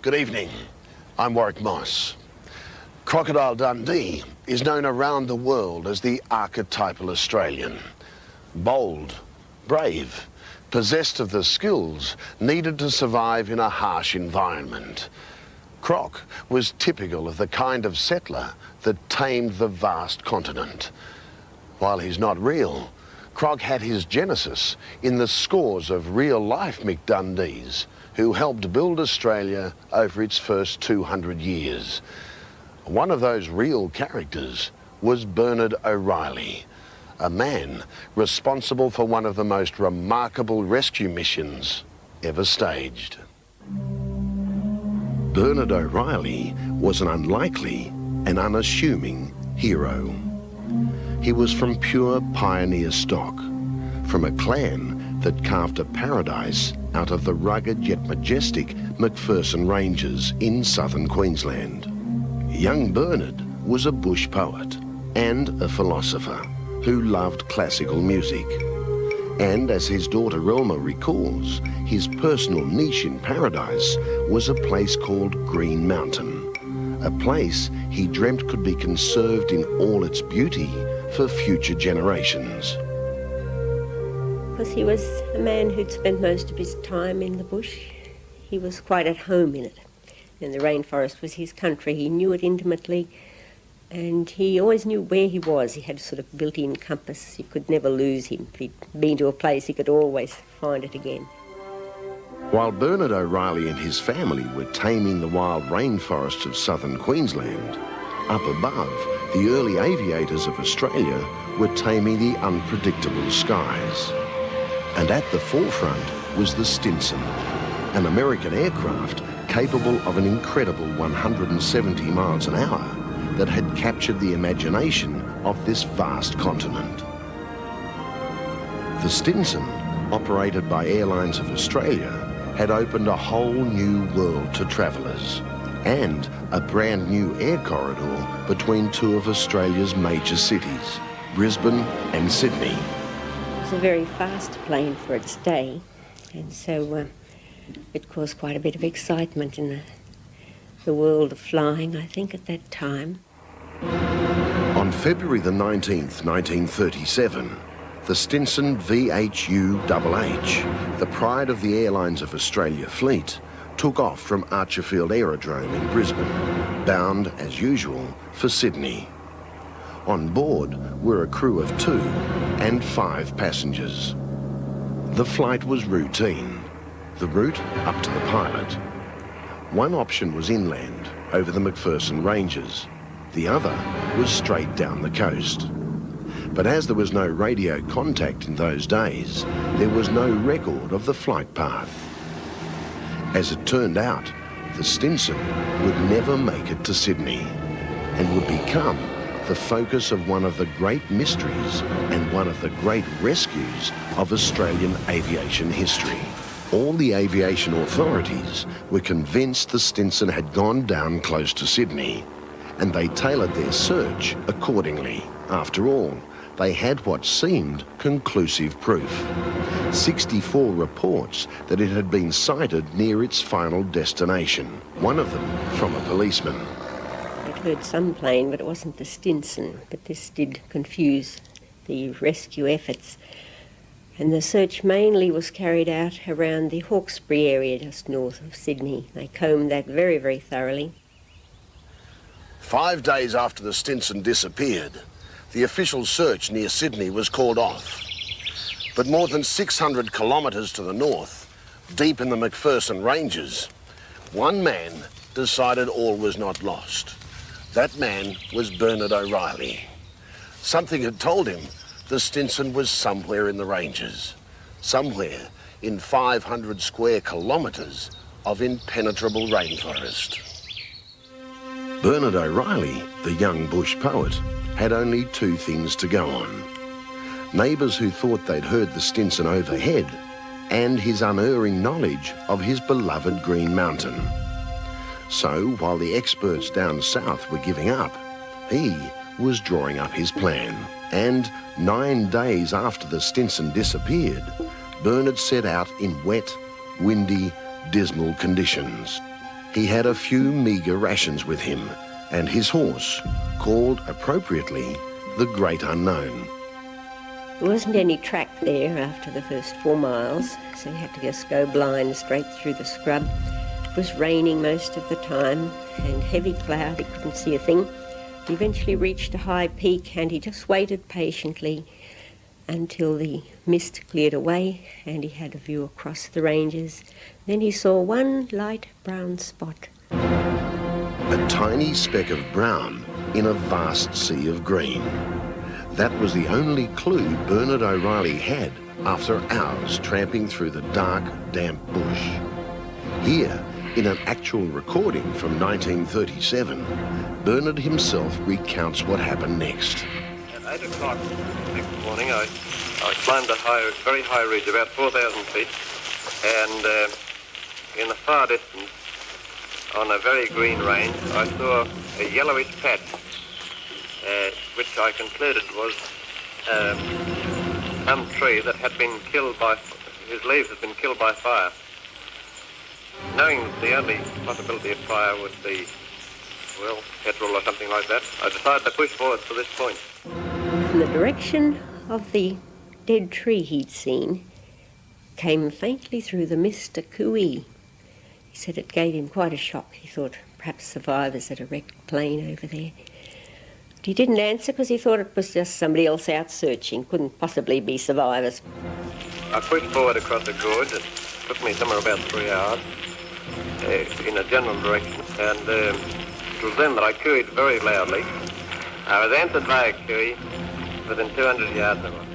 Good evening. I'm Warwick Moss. Crocodile Dundee is known around the world as the archetypal Australian. Bold, brave, possessed of the skills needed to survive in a harsh environment. Croc was typical of the kind of settler that tamed the vast continent. While he's not real, Croc had his genesis in the scores of real-life McDundees who helped build Australia over its first 200 years. One of those real characters was Bernard O'Reilly, a man responsible for one of the most remarkable rescue missions ever staged. Bernard O'Reilly was an unlikely and unassuming hero. He was from pure pioneer stock, from a clan that carved a paradise out of the rugged yet majestic McPherson Ranges in southern Queensland. Young Bernard was a bush poet and a philosopher who loved classical music. And as his daughter Relma recalls, his personal niche in paradise was a place called Green Mountain, a place he dreamt could be conserved in all its beauty for future generations. Because he was a man who'd spent most of his time in the bush. He was quite at home in it. And the rainforest was his country. He knew it intimately, and he always knew where he was. He had a sort of built-in compass. You could never lose him. If he'd been to a place, he could always find it again. While Bernard O'Reilly and his family were taming the wild rainforests of southern Queensland, up above, the early aviators of Australia were taming the unpredictable skies. And at the forefront was the Stinson, an American aircraft capable of an incredible 170 miles an hour that had captured the imagination of this vast continent. The Stinson, operated by Airlines of Australia, had opened a whole new world to travellers and a brand new air corridor between two of Australia's major cities, Brisbane and Sydney. It was a very fast plane for its day, and so it caused quite a bit of excitement in the world of flying, I think, at that time. On February the 19th, 1937, the Stinson VHU-HH, the pride of the Airlines of Australia fleet, took off from Archerfield Aerodrome in Brisbane, bound, as usual, for Sydney. On board were a crew of 2 and 5 passengers. The flight was routine, the route up to the pilot. One option was inland, over the McPherson Ranges. The other was straight down the coast. But as there was no radio contact in those days, there was no record of the flight path. As it turned out, the Stinson would never make it to Sydney and would become the focus of one of the great mysteries and one of the great rescues of Australian aviation history. All the aviation authorities were convinced the Stinson had gone down close to Sydney, and they tailored their search accordingly. After all, they had what seemed conclusive proof. 64 reports that it had been sighted near its final destination, one of them from a policeman. I'd heard some plane, but it wasn't the Stinson, but this did confuse the rescue efforts. And the search mainly was carried out around the Hawkesbury area just north of Sydney. They combed that very, very thoroughly. 5 days after the Stinson disappeared, the official search near Sydney was called off. But more than 600 kilometres to the north, deep in the McPherson Ranges, one man decided all was not lost. That man was Bernard O'Reilly. Something had told him the Stinson was somewhere in the ranges, somewhere in 500 square kilometres of impenetrable rainforest. Bernard O'Reilly, the young bush poet, had only 2 things to go on. Neighbours who thought they'd heard the Stinson overhead, and his unerring knowledge of his beloved Green Mountain. So, while the experts down south were giving up, he was drawing up his plan. And 9 days after the Stinson disappeared, Bernard set out in wet, windy, dismal conditions. He had a few meagre rations with him and his horse, called appropriately the Great Unknown. There wasn't any track there after the first 4 miles, so he had to just go blind straight through the scrub. It was raining most of the time and heavy cloud, he couldn't see a thing. He eventually reached a high peak and he just waited patiently until the mist cleared away and he had a view across the ranges. Then he saw one light brown spot. A tiny speck of brown in a vast sea of green. That was the only clue Bernard O'Reilly had after hours tramping through the dark, damp bush. Here, in an actual recording from 1937, Bernard himself recounts what happened next. At 8 o'clock next morning, I climbed a very high ridge, about 4,000 feet, and in the far distance, on a very green range, I saw a yellowish patch, which I concluded was some tree that had been killed by, whose leaves had been killed by fire. Knowing that the only possibility of fire would be, well, petrol or something like that, I decided to push forward to this point. From the direction of the dead tree he'd seen came faintly through the mist a cooee. He said it gave him quite a shock. He thought perhaps survivors had a wrecked plane over there. But he didn't answer because he thought it was just somebody else out searching. Couldn't possibly be survivors. I pushed forward across the gorge. It took me somewhere about 3 hours in a general direction. And it was then that I cooed very loudly. I was answered by a cooee within 200 yards of us.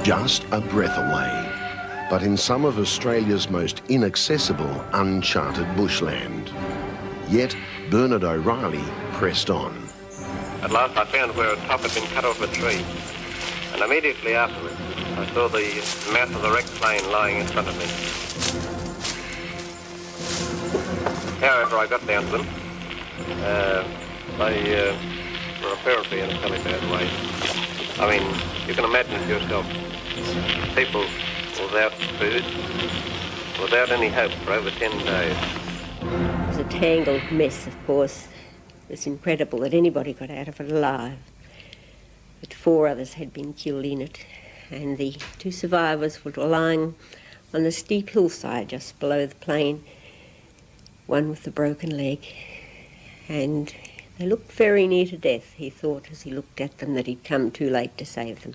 Just a breath away, but in some of Australia's most inaccessible, uncharted bushland. Yet Bernard O'Reilly pressed on. At last I found where a top had been cut off a tree, and immediately afterwards I saw the mass of the wrecked plane lying in front of me. However, I got down to them. They were apparently in a fairly bad way. I mean, you can imagine it yourself. People without food, without any hope for over 10 days. It was a tangled mess, of course. It was incredible that anybody got out of it alive. But 4 others had been killed in it, and the 2 survivors were lying on the steep hillside just below the plane, one with a broken leg, and they looked very near to death. He thought as he looked at them that he'd come too late to save them.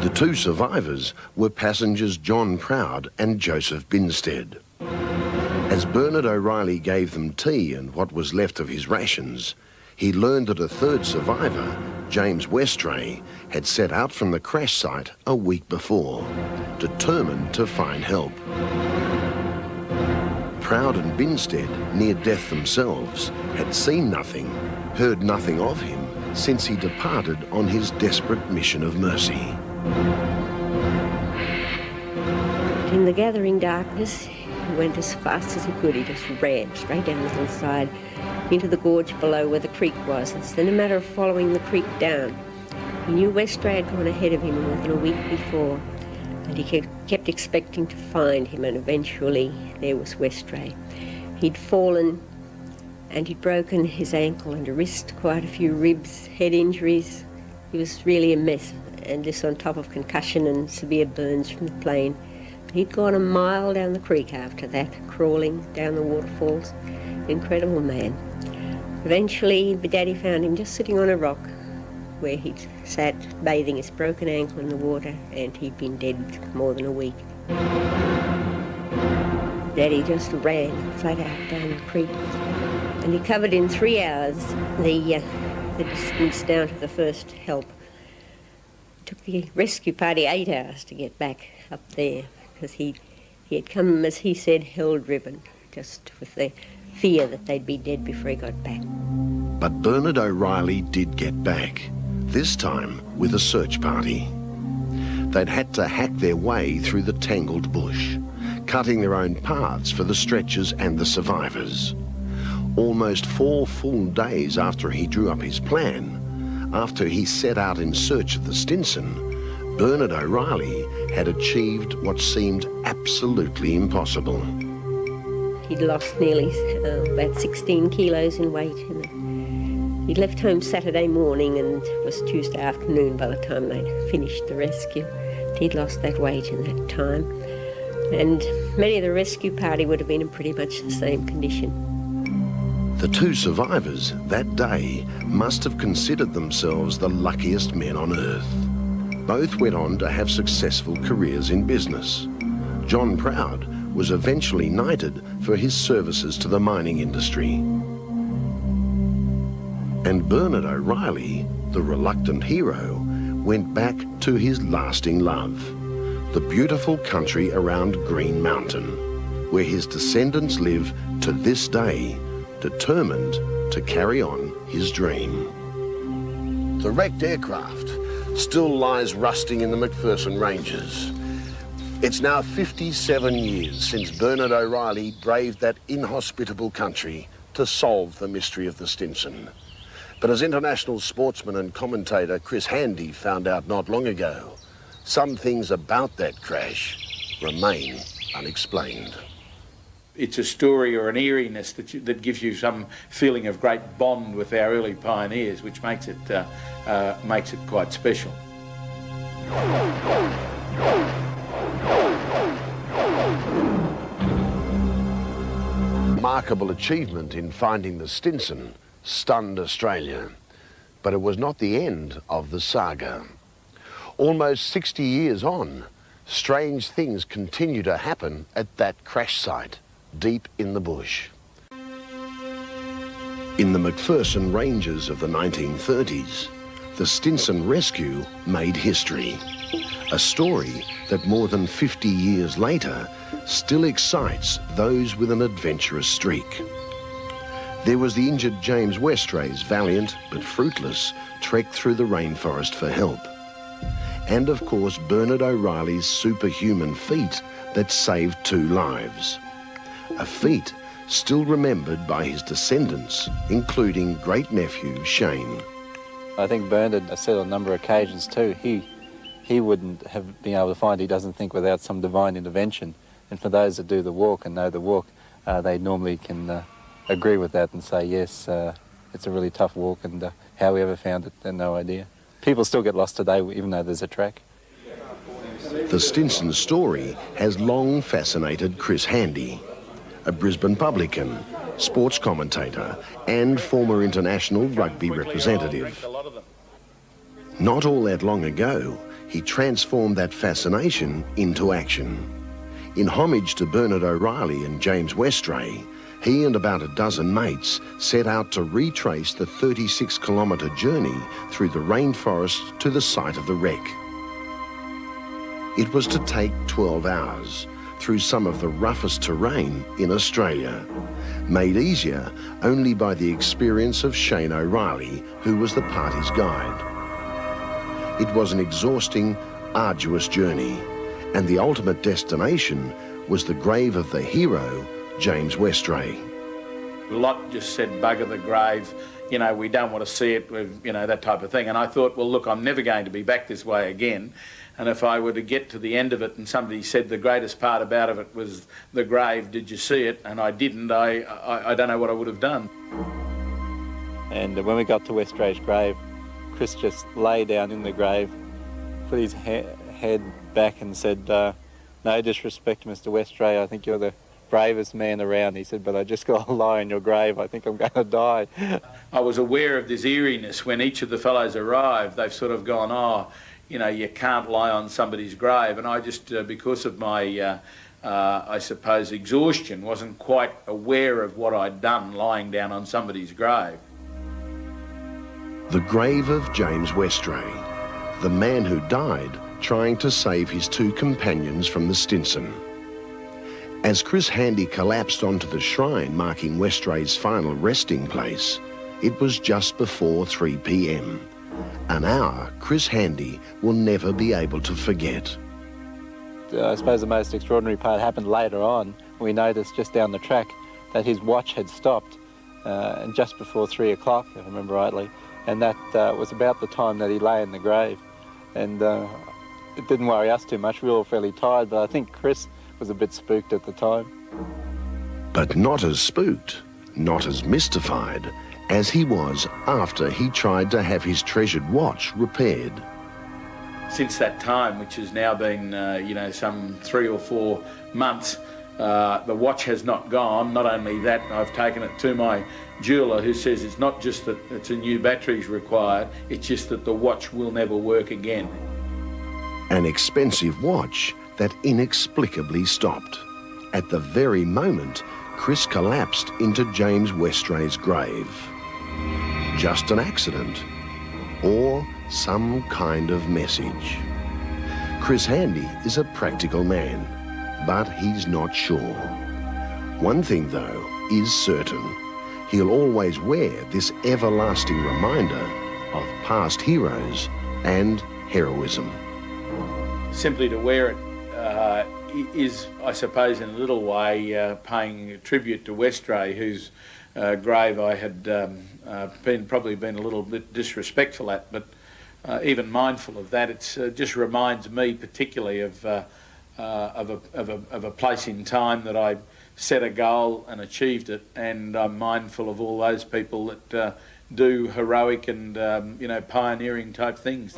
The 2 survivors were passengers John Proud and Joseph Binstead. As Bernard O'Reilly gave them tea and what was left of his rations, he learned that a 3rd survivor, James Westray, had set out from the crash site a week before, determined to find help. Proud and Binstead, near death themselves, had seen nothing, heard nothing of him since he departed on his desperate mission of mercy. In the gathering darkness, he went as fast as he could. He just ran straight down the hillside into the gorge below where the creek was. It's then a matter of following the creek down. He knew Westray had gone ahead of him more than a week before, and he kept expecting to find him, and eventually there was Westray. He'd fallen and he'd broken his ankle and a wrist, quite a few ribs, head injuries. He was really a mess, and this on top of concussion and severe burns from the plane. He'd gone a mile down the creek after that, crawling down the waterfalls. Incredible man. Eventually, Daddy found him just sitting on a rock where he'd sat bathing his broken ankle in the water, and he'd been dead more than a week. Daddy just ran flat out down the creek, and he covered in 3 hours the distance down to the first help. It took the rescue party 8 hours to get back up there, because he had come, as he said, hell-driven, just with the fear that they'd be dead before he got back. But Bernard O'Reilly did get back, this time with a search party. They'd had to hack their way through the tangled bush, cutting their own paths for the stretchers and the survivors. Almost 4 full days after he drew up his plan, after he set out in search of the Stinson, Bernard O'Reilly had achieved what seemed absolutely impossible. He'd lost nearly about 16 kilos in weight. He'd left home Saturday morning and it was Tuesday afternoon by the time they'd finished the rescue. He'd lost that weight in that time. And many of the rescue party would have been in pretty much the same condition. The two survivors that day must have considered themselves the luckiest men on earth. Both went on to have successful careers in business. John Proud was eventually knighted for his services to the mining industry. And Bernard O'Reilly, the reluctant hero, went back to his lasting love, the beautiful country around Green Mountain, where his descendants live to this day, determined to carry on his dream. The wrecked aircraft still lies rusting in the McPherson Ranges. It's now 57 years since Bernard O'Reilly braved that inhospitable country to solve the mystery of the Stinson. But as international sportsman and commentator Chris Handy found out not long ago, some things about that crash remain unexplained. It's a story or an eeriness that gives you some feeling of great bond with our early pioneers, which makes it quite special. Remarkable achievement in finding the Stinson stunned Australia, but it was not the end of the saga. Almost 60 years on, strange things continue to happen at that crash site, deep in the bush. In the McPherson Ranges of the 1930s, the Stinson Rescue made history. A story that more than 50 years later still excites those with an adventurous streak. There was the injured James Westray's valiant but fruitless trek through the rainforest for help. And of course Bernard O'Reilly's superhuman feat that saved 2 lives. A feat still remembered by his descendants, including great-nephew Shane. I think Bernard has said on a number of occasions too, he wouldn't have been able to find, he doesn't think, without some divine intervention. And for those that do the walk and know the walk, they normally can agree with that and say, yes, it's a really tough walk, and how we ever found it, they've no idea. People still get lost today, even though there's a track. The Stinson story has long fascinated Chris Handy, a Brisbane publican, sports commentator, and former international rugby representative. Not all that long ago, he transformed that fascination into action. In homage to Bernard O'Reilly and James Westray, he and about a dozen mates set out to retrace the 36-kilometre journey through the rainforest to the site of the wreck. It was to take 12 hours through some of the roughest terrain in Australia, made easier only by the experience of Shane O'Reilly, who was the party's guide. It was an exhausting, arduous journey, and the ultimate destination was the grave of the hero, James Westray. A lot just said, bugger the grave, you know, we don't want to see it, you know, that type of thing. And I thought, well, look, I'm never going to be back this way again. And if I were to get to the end of it and somebody said the greatest part about it was the grave, did you see it? And I didn't, I don't know what I would have done. And when we got to Westray's grave, Chris just lay down in the grave, put his head back and said, no disrespect, Mr. Westray, I think you're the bravest man around. He said, but I just got to lie in your grave. I think I'm going to die. I was aware of this eeriness when each of the fellows arrived. They've sort of gone, oh, you know, you can't lie on somebody's grave. And I just, because of my, I suppose, exhaustion, wasn't quite aware of what I'd done lying down on somebody's grave. The grave of James Westray, the man who died trying to save his 2 companions from the Stinson. As Chris Handy collapsed onto the shrine marking Westray's final resting place, it was just before 3 p.m. An hour Chris Handy will never be able to forget. I suppose the most extraordinary part happened later on. We noticed just down the track that his watch had stopped just before 3 o'clock, if I remember rightly, and that was about the time that he lay in the grave. And it didn't worry us too much. We were all fairly tired, but I think Chris was a bit spooked at the time. But not as spooked, not as mystified as he was after he tried to have his treasured watch repaired. Since that time, which has now been, some 3 or 4 months, the watch has not gone. Not only that, I've taken it to my jeweller, who says it's not just that it's a new batteries required, it's just that the watch will never work again. An expensive watch that inexplicably stopped at the very moment Chris collapsed into James Westray's grave. Just an accident, or some kind of message. Chris Handy is a practical man, but he's not sure. One thing, though, is certain. He'll always wear this everlasting reminder of past heroes and heroism. Simply to wear it is, I suppose, in a little way, paying tribute to Westray, whose grave I had probably been a little bit disrespectful at, but even mindful of that, it just reminds me particularly of a place in time that I set a goal and achieved it, and I'm mindful of all those people that do heroic and pioneering type things.